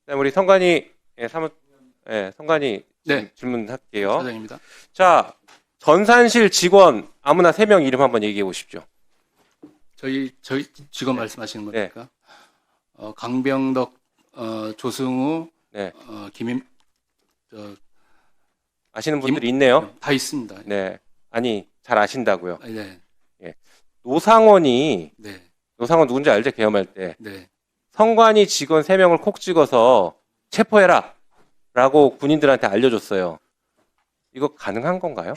우리 성관이 성관이 네. 질문할게요. 사장입니다. 자, 전산실 직원 아무나 3명 이름 한번 얘기해 보십시오. 저희 직원 네. 말씀하시는 겁니까? 강병덕, 조승우, 네. 김임, 아시는 분들이 있네요. 다 있습니다. 네. 아니, 잘 아신다고요. 네. 노상원이, 네. 노상원 누군지 알죠? 계엄할 때. 네. 성관이 직원 3명을 콕 찍어서 체포해라 라고 군인들한테 알려줬어요. 이거 가능한 건가요?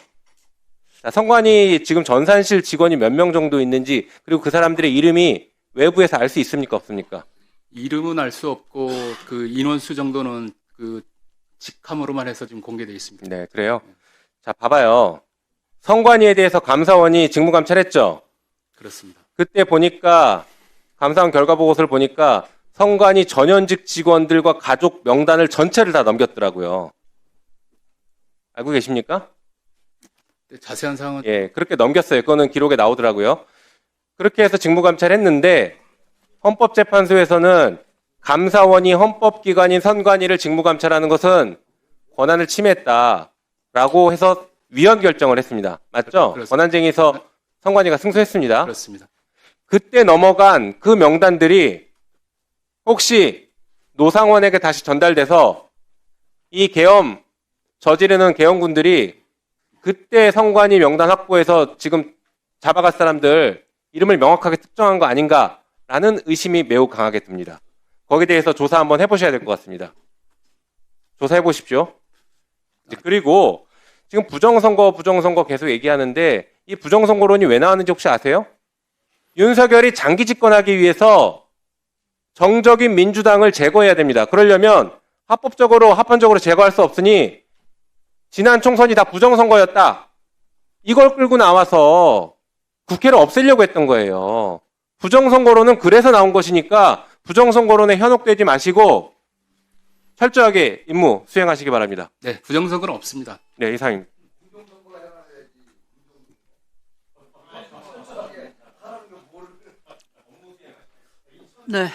자, 성관이 지금 전산실 직원이 몇 명 정도 있는지, 그리고 그 사람들의 이름이 외부에서 알 수 있습니까? 없습니까? 이름은 알 수 없고 그 인원수 정도는 그 직함으로만 해서 지금 공개되어 있습니다. 네, 그래요. 자, 봐봐요. 성관이에 대해서 감사원이 직무감찰했죠? 그렇습니다. 그때 보니까 감사원 결과 보고서를 보니까 성관이 전현직 직원들과 가족 명단을 전체를 다 넘겼더라고요. 알고 계십니까? 네, 자세한 사항은 예, 그렇게 넘겼어요. 그거는 기록에 나오더라고요. 그렇게 해서 직무감찰했는데 헌법재판소에서는 감사원이 헌법기관인 선관위를 직무감찰하는 것은 권한을 침해했다라고 해서 위헌 결정을 했습니다. 맞죠? 그렇습니다. 권한쟁의에서 선관위가 승소했습니다. 그렇습니다. 그때 넘어간 그 명단들이 혹시 노상원에게 다시 전달돼서 이 계엄 저지르는 계엄군들이 그때 선관위 명단 확보해서 지금 잡아갈 사람들 이름을 명확하게 특정한 거 아닌가라는 의심이 매우 강하게 듭니다. 거기에 대해서 조사 한번 해보셔야 될 것 같습니다. 조사해 보십시오. 그리고 지금 부정선거 계속 얘기하는데 이 부정선거론이 왜 나왔는지 혹시 아세요? 윤석열이 장기 집권하기 위해서 정적인 민주당을 제거해야 됩니다. 그러려면 합헌적으로 제거할 수 없으니 지난 총선이 다 부정선거였다. 이걸 끌고 나와서 국회를 없애려고 했던 거예요. 부정선거론은 그래서 나온 것이니까 부정선거론에 현혹되지 마시고 철저하게 임무 수행하시기 바랍니다. 네, 부정선거는 없습니다. 네, 이상입니다. 네.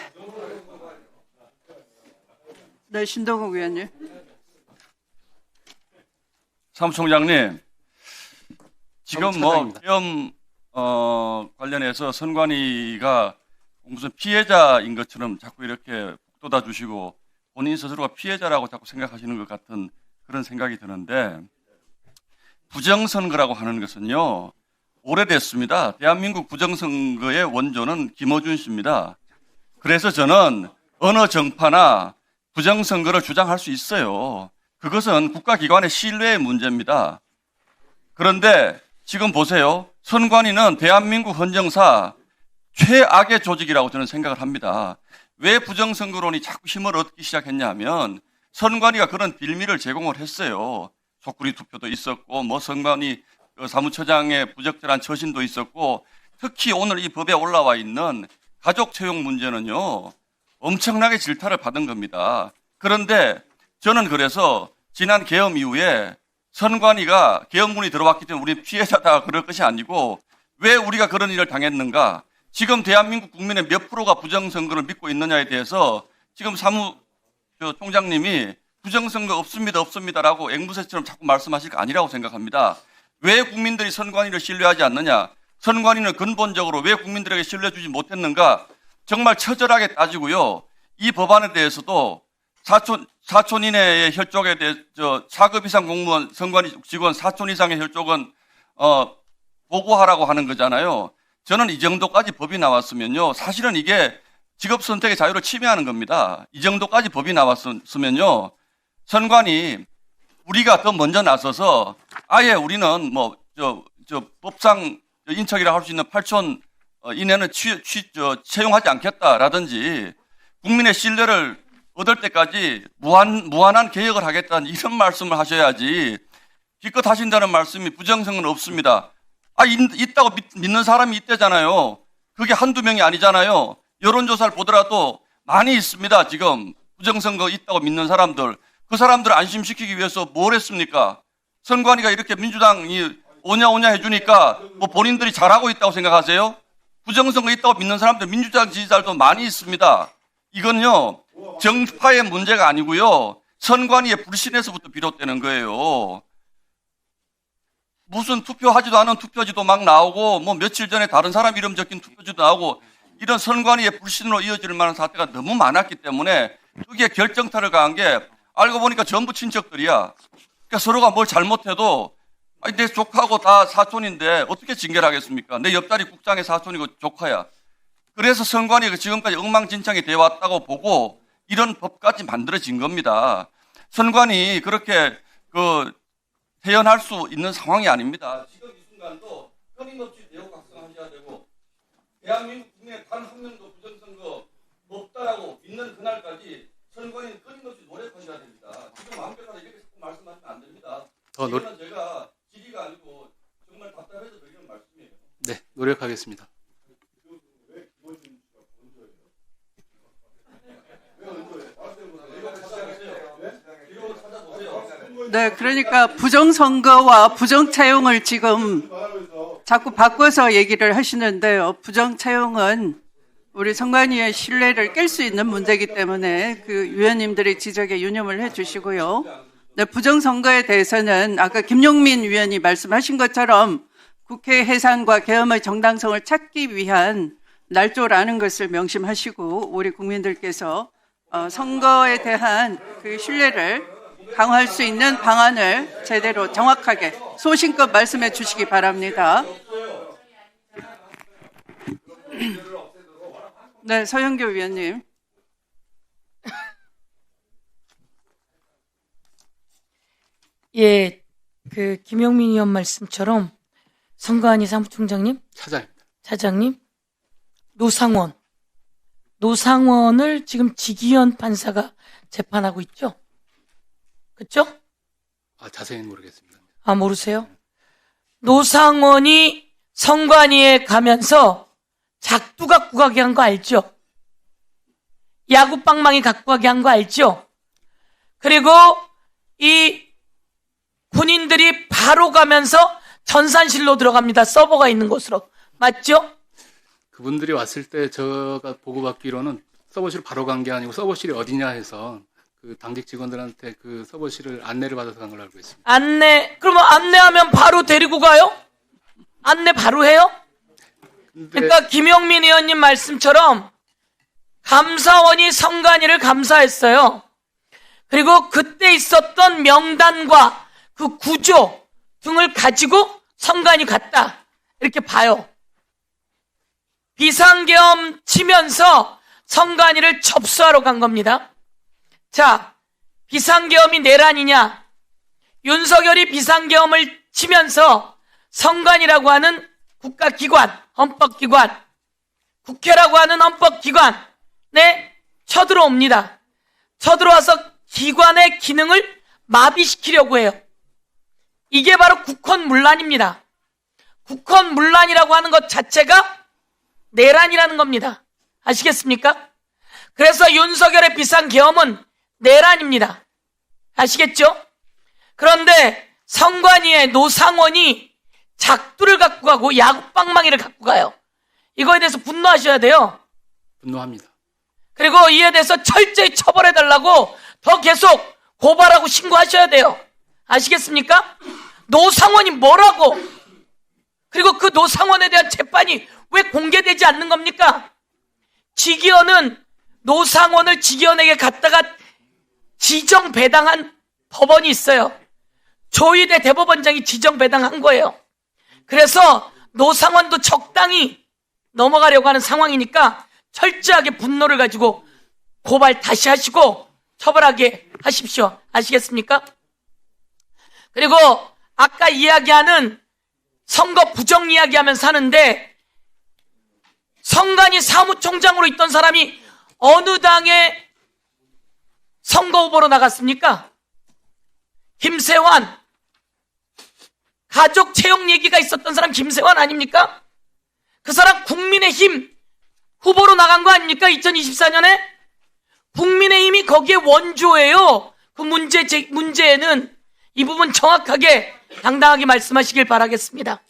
네, 신동욱 의원님. 사무총장님, 지금 사무총장입니다. 계엄 관련해서 선관위가 무슨 피해자인 것처럼 자꾸 이렇게 북돋아 주시고 본인 스스로가 피해자라고 자꾸 생각하시는 것 같은 그런 생각이 드는데, 부정선거라고 하는 것은요 오래됐습니다. 대한민국 부정선거의 원조는 김어준 씨입니다. 그래서 저는 어느 정파나 부정선거를 주장할 수 있어요. 그것은 국가기관의 신뢰의 문제입니다. 그런데 지금 보세요. 선관위는 대한민국 헌정사 최악의 조직이라고 저는 생각을 합니다. 왜 부정선거론이 자꾸 힘을 얻기 시작했냐면 선관위가 그런 빌미를 제공을 했어요. 속구리 투표도 있었고 선관위 사무처장의 부적절한 처신도 있었고, 특히 오늘 이 법에 올라와 있는 가족 채용 문제는요 엄청나게 질타를 받은 겁니다. 그런데 저는 그래서 지난 계엄 이후에 선관위가 계엄군이 들어왔기 때문에 우리 피해자다 그럴 것이 아니고, 왜 우리가 그런 일을 당했는가, 지금 대한민국 국민의 몇 프로가 부정선거를 믿고 있느냐에 대해서 지금 총장님이 부정선거 없습니다라고 앵무새처럼 자꾸 말씀하실 거 아니라고 생각합니다. 왜 국민들이 선관위를 신뢰하지 않느냐, 선관위는 근본적으로 왜 국민들에게 신뢰 주지 못했는가, 정말 처절하게 따지고요. 이 법안에 대해서도 사촌 이내의 혈족에 대해 4급 이상 공무원 선관위 직원 4촌 이상의 혈족은 보고하라고 하는 거잖아요. 저는 이 정도까지 법이 나왔으면요 사실은 이게 직업 선택의 자유를 침해하는 겁니다. 이 정도까지 법이 나왔으면요 선관위 우리가 더 먼저 나서서 아예 우리는 법상 인척이라 할 수 있는 8촌 이내는 채용하지 않겠다라든지 국민의 신뢰를 얻을 때까지 무한한 개혁을 하겠다는 이런 말씀을 하셔야지, 기껏 하신다는 말씀이 부정선거는 없습니다. 있다고 믿는 사람이 있대잖아요. 그게 한두 명이 아니잖아요. 여론조사를 보더라도 많이 있습니다. 지금 부정선거 있다고 믿는 사람들. 그 사람들을 안심시키기 위해서 뭘 했습니까? 선관위가 이렇게 민주당이 오냐 해주니까 본인들이 잘하고 있다고 생각하세요? 부정선거 있다고 믿는 사람들, 민주당 지지자들도 많이 있습니다. 이건요, 정파의 문제가 아니고요, 선관위의 불신에서부터 비롯되는 거예요. 무슨 투표하지도 않은 투표지도 막 나오고, 뭐 며칠 전에 다른 사람 이름 적힌 투표지도 나오고, 이런 선관위의 불신으로 이어질 만한 사태가 너무 많았기 때문에, 그게 결정타를 가한 게, 알고 보니까 전부 친척들이야. 그러니까 서로가 뭘 잘못해도, 아니, 내 조카하고 다 사촌인데, 어떻게 징계를 하겠습니까? 내 옆자리 국장의 사촌이고 조카야. 그래서 선관위가 지금까지 엉망진창이 되어 왔다고 보고, 이런 법까지 만들어진 겁니다. 선관위 그렇게 태연할 수 있는 상황이 아닙니다. 지금 이 순간도 끊임없이 내용 각성하셔야 되고, 대한민국 국민에 단 한 명도 부정선거 없다라고 믿는 그날까지 선관위는 끊임없이 노력하셔야 됩니다. 지금 완벽하다 이렇게 자꾸 말씀하시면 안 됩니다. 이거는 제가 질의가 아니고 정말 답답해서 드리는 말씀이에요. 네, 노력하겠습니다. 네, 그러니까 부정선거와 부정채용을 지금 자꾸 바꿔서 얘기를 하시는데요. 부정채용은 우리 선관위의 신뢰를 깰 수 있는 문제이기 때문에 그 위원님들의 지적에 유념을 해주시고요. 네, 부정선거에 대해서는 아까 김용민 위원이 말씀하신 것처럼 국회 해산과 계엄의 정당성을 찾기 위한 날조라는 것을 명심하시고 우리 국민들께서 선거에 대한 그 신뢰를 강화할 수 있는 방안을 제대로 정확하게 소신껏 말씀해 주시기 바랍니다. 네, 서영교 위원님. 예, 그 김용민 의원 말씀처럼 선관위 사무총장님, 차장님, 노상원을 지금 지기현 판사가 재판하고 있죠? 그렇죠? 자세히는 모르겠습니다. 아, 모르세요? 노상원이 선관위에 가면서 작두 갖고 가게 한 거 알죠? 야구 빵망이 갖고 가게 한 거 알죠? 그리고 이 군인들이 바로 가면서 전산실로 들어갑니다. 서버가 있는 곳으로. 맞죠? 그분들이 왔을 때 제가 보고받기로는 서버실 바로 간 게 아니고 서버실이 어디냐 해서 그 당직 직원들한테 그 서버실을 안내를 받아서 간 걸로 알고 있습니다. 그러면 안내하면 바로 데리고 가요? 안내 바로 해요? 그러니까 김용민 의원님 말씀처럼 감사원이 선관위를 감사했어요. 그리고 그때 있었던 명단과 그 구조 등을 가지고 선관위 갔다. 이렇게 봐요. 비상계엄 치면서 선관위를 접수하러 간 겁니다. 자, 비상계엄이 내란이냐? 윤석열이 비상계엄을 치면서 선관위라고 하는 국가기관, 헌법기관, 국회라고 하는 헌법기관에 쳐들어옵니다. 쳐들어와서 기관의 기능을 마비시키려고 해요. 이게 바로 국헌문란입니다. 국헌문란이라고 하는 것 자체가 내란이라는 겁니다. 아시겠습니까? 그래서 윤석열의 비상계엄은 내란입니다. 아시겠죠? 그런데 선관위의 노상원이 작두를 갖고 가고 야구방망이를 갖고 가요. 이거에 대해서 분노하셔야 돼요. 분노합니다. 그리고 이에 대해서 철저히 처벌해달라고 더 계속 고발하고 신고하셔야 돼요. 아시겠습니까? 노상원이 뭐라고? 그리고 그 노상원에 대한 재판이 왜 공개되지 않는 겁니까? 지기현은 노상원을 지기현에게 갖다가 지정 배당한 법원이 있어요. 조희대 대법원장이 지정 배당한 거예요. 그래서 노상원도 적당히 넘어가려고 하는 상황이니까 철저하게 분노를 가지고 고발 다시 하시고 처벌하게 하십시오. 아시겠습니까? 그리고 아까 이야기하는 선거 부정 이야기하면서 하는데 선관위 사무총장으로 있던 사람이 어느 당의 선거 후보로 나갔습니까? 김세환. 가족 채용 얘기가 있었던 사람 김세환 아닙니까? 그 사람 국민의힘 후보로 나간 거 아닙니까? 2024년에? 국민의힘이 거기에 원조예요. 그 문제에는 이 부분 정확하게 당당하게 말씀하시길 바라겠습니다.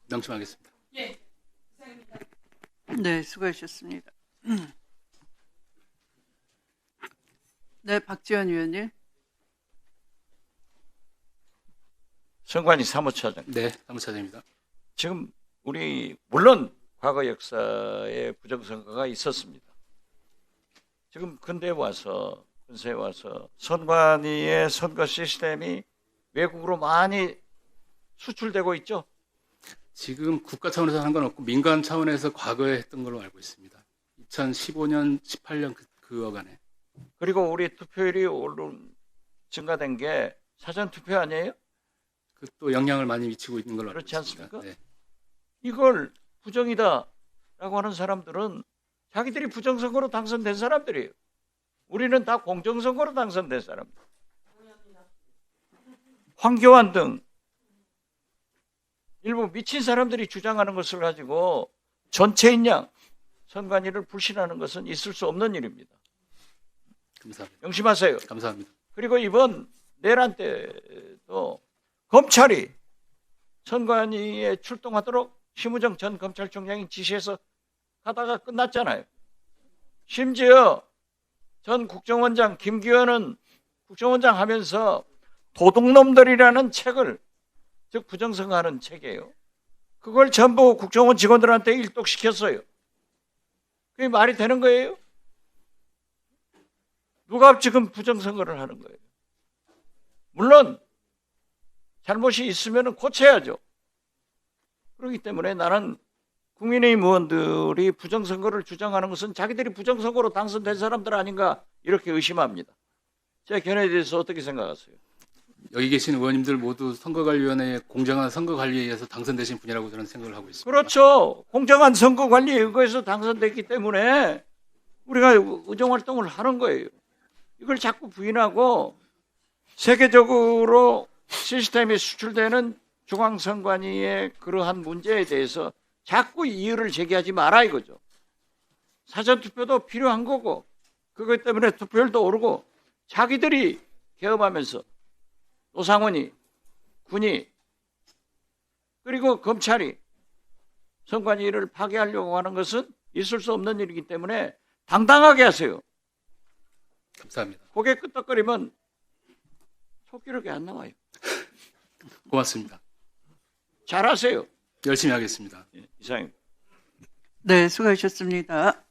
명심하겠습니다. 예. 네, 수고하셨습니다. 네, 박지원 의원님. 선관위 사무처장. 네, 사무차장입니다. 지금 우리 물론 과거 역사에 부정선거가 있었습니다. 지금 근세에 와서 선관위의 선거 시스템이 외국으로 많이 수출되고 있죠. 지금 국가 차원에서 하는 건 없고 민간 차원에서 과거에 했던 걸로 알고 있습니다. 2015년, 18년 그어간에. 그리고 우리 투표율이 증가된 게 사전 투표 아니에요? 그 또 영향을 많이 미치고 있는 걸로 알고 그렇지 있습니다. 않습니까? 네. 이걸 부정이다라고 하는 사람들은 자기들이 부정선거로 당선된 사람들이에요. 우리는 다 공정선거로 당선된 사람들. 황교안 등 일부 미친 사람들이 주장하는 것을 가지고 전체인 양 선관위를 불신하는 것은 있을 수 없는 일입니다. 감사합니다. 명심하세요. 감사합니다. 그리고 이번 내란 때도 검찰이 선관위에 출동하도록 심우정 전 검찰총장이 지시해서 가다가 끝났잖아요. 심지어 전 국정원장 김기현은 국정원장 하면서 도둑놈들이라는 책을, 즉 부정선거하는 책이에요. 그걸 전부 국정원 직원들한테 일독시켰어요. 그게 말이 되는 거예요? 누가 지금 부정선거를 하는 거예요? 물론 잘못이 있으면 고쳐야죠. 그렇기 때문에 나는 국민의힘 의원들이 부정선거를 주장하는 것은 자기들이 부정선거로 당선된 사람들 아닌가 이렇게 의심합니다. 제 견해에 대해서 어떻게 생각하세요? 여기 계신 의원님들 모두 선거관리위원회의 공정한 선거관리에 의해서 당선되신 분이라고 저는 생각을 하고 있습니다. 그렇죠. 공정한 선거관리에 의거해서 당선됐기 때문에 우리가 의정활동을 하는 거예요. 이걸 자꾸 부인하고 세계적으로 시스템이 수출되는 중앙선관위의 그러한 문제에 대해서 자꾸 이유를 제기하지 마라 이거죠. 사전투표도 필요한 거고 그것 때문에 투표율도 오르고 자기들이 개업하면서 노상원이, 군이, 그리고 검찰이 선관위를 파괴하려고 하는 것은 있을 수 없는 일이기 때문에 당당하게 하세요. 감사합니다. 고개 끄덕거리면 속기록이 안 나와요. 고맙습니다. 잘하세요. 열심히 하겠습니다. 이상입니다. 네, 수고하셨습니다.